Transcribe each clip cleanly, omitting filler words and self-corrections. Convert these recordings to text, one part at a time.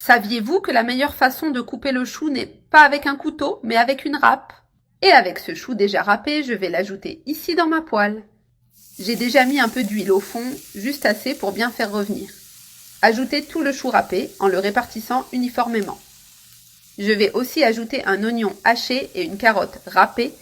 Saviez-vous que la meilleure façon de couper le chou n'est pas avec un couteau, mais avec une râpe? Et avec ce chou déjà râpé, je vais l'ajouter ici dans ma poêle. J'ai déjà mis un peu d'huile au fond, juste assez pour bien faire revenir. Ajoutez tout le chou râpé en le répartissant uniformément. Je vais aussi ajouter un oignon haché et une carotte râpée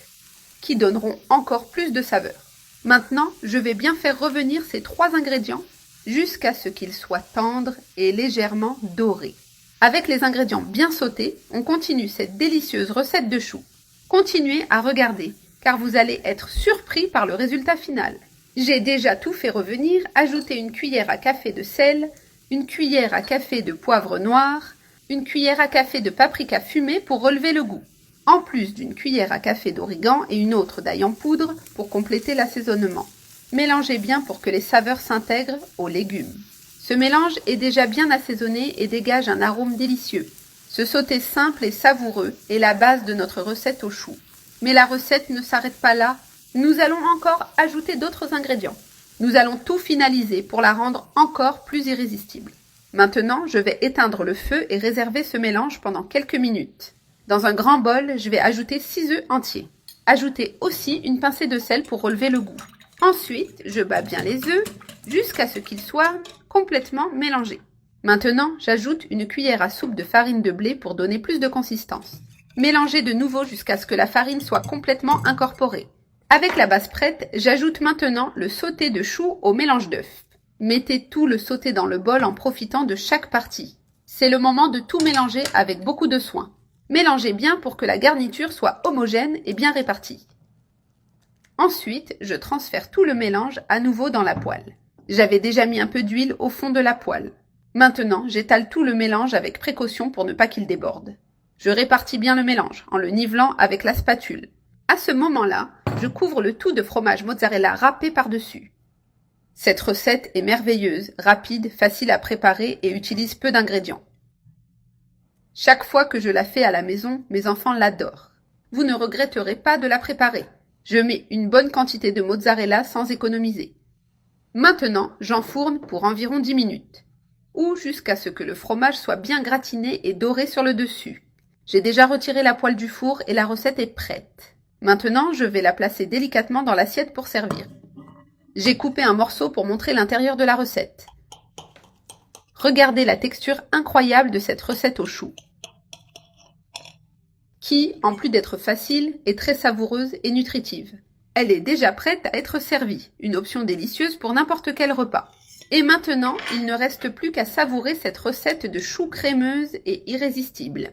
qui donneront encore plus de saveur. Maintenant, je vais bien faire revenir ces 3 ingrédients jusqu'à ce qu'ils soient tendres et légèrement dorés. Avec les ingrédients bien sautés, on continue cette délicieuse recette de chou. Continuez à regarder, car vous allez être surpris par le résultat final. J'ai déjà tout fait revenir, ajoutez une cuillère à café de sel, une cuillère à café de poivre noir, une cuillère à café de paprika fumé pour relever le goût, en plus d'une cuillère à café d'origan et une autre d'ail en poudre pour compléter l'assaisonnement. Mélangez bien pour que les saveurs s'intègrent aux légumes. Ce mélange est déjà bien assaisonné et dégage un arôme délicieux. Ce sauté simple et savoureux est la base de notre recette au chou. Mais la recette ne s'arrête pas là. Nous allons encore ajouter d'autres ingrédients. Nous allons tout finaliser pour la rendre encore plus irrésistible. Maintenant, je vais éteindre le feu et réserver ce mélange pendant quelques minutes. Dans un grand bol, je vais ajouter 6 œufs entiers. Ajoutez aussi une pincée de sel pour relever le goût. Ensuite, je bats bien les œufs jusqu'à ce qu'ils soient complètement mélangés. Maintenant, j'ajoute une cuillère à soupe de farine de blé pour donner plus de consistance. Mélangez de nouveau jusqu'à ce que la farine soit complètement incorporée. Avec la base prête, j'ajoute maintenant le sauté de chou au mélange d'œufs. Mettez tout le sauté dans le bol en profitant de chaque partie. C'est le moment de tout mélanger avec beaucoup de soin. Mélangez bien pour que la garniture soit homogène et bien répartie. Ensuite, je transfère tout le mélange à nouveau dans la poêle. J'avais déjà mis un peu d'huile au fond de la poêle. Maintenant, j'étale tout le mélange avec précaution pour ne pas qu'il déborde. Je répartis bien le mélange en le nivelant avec la spatule. À ce moment-là, je couvre le tout de fromage mozzarella râpé par-dessus. Cette recette est merveilleuse, rapide, facile à préparer et utilise peu d'ingrédients. Chaque fois que je la fais à la maison, mes enfants l'adorent. Vous ne regretterez pas de la préparer. Je mets une bonne quantité de mozzarella sans économiser. Maintenant, j'enfourne pour environ 10 minutes, ou jusqu'à ce que le fromage soit bien gratiné et doré sur le dessus. J'ai déjà retiré la poêle du four et la recette est prête. Maintenant, je vais la placer délicatement dans l'assiette pour servir. J'ai coupé un morceau pour montrer l'intérieur de la recette. Regardez la texture incroyable de cette recette au chou, qui, en plus d'être facile, est très savoureuse et nutritive. Elle est déjà prête à être servie, une option délicieuse pour n'importe quel repas. Et maintenant, il ne reste plus qu'à savourer cette recette de chou crémeuse et irrésistible.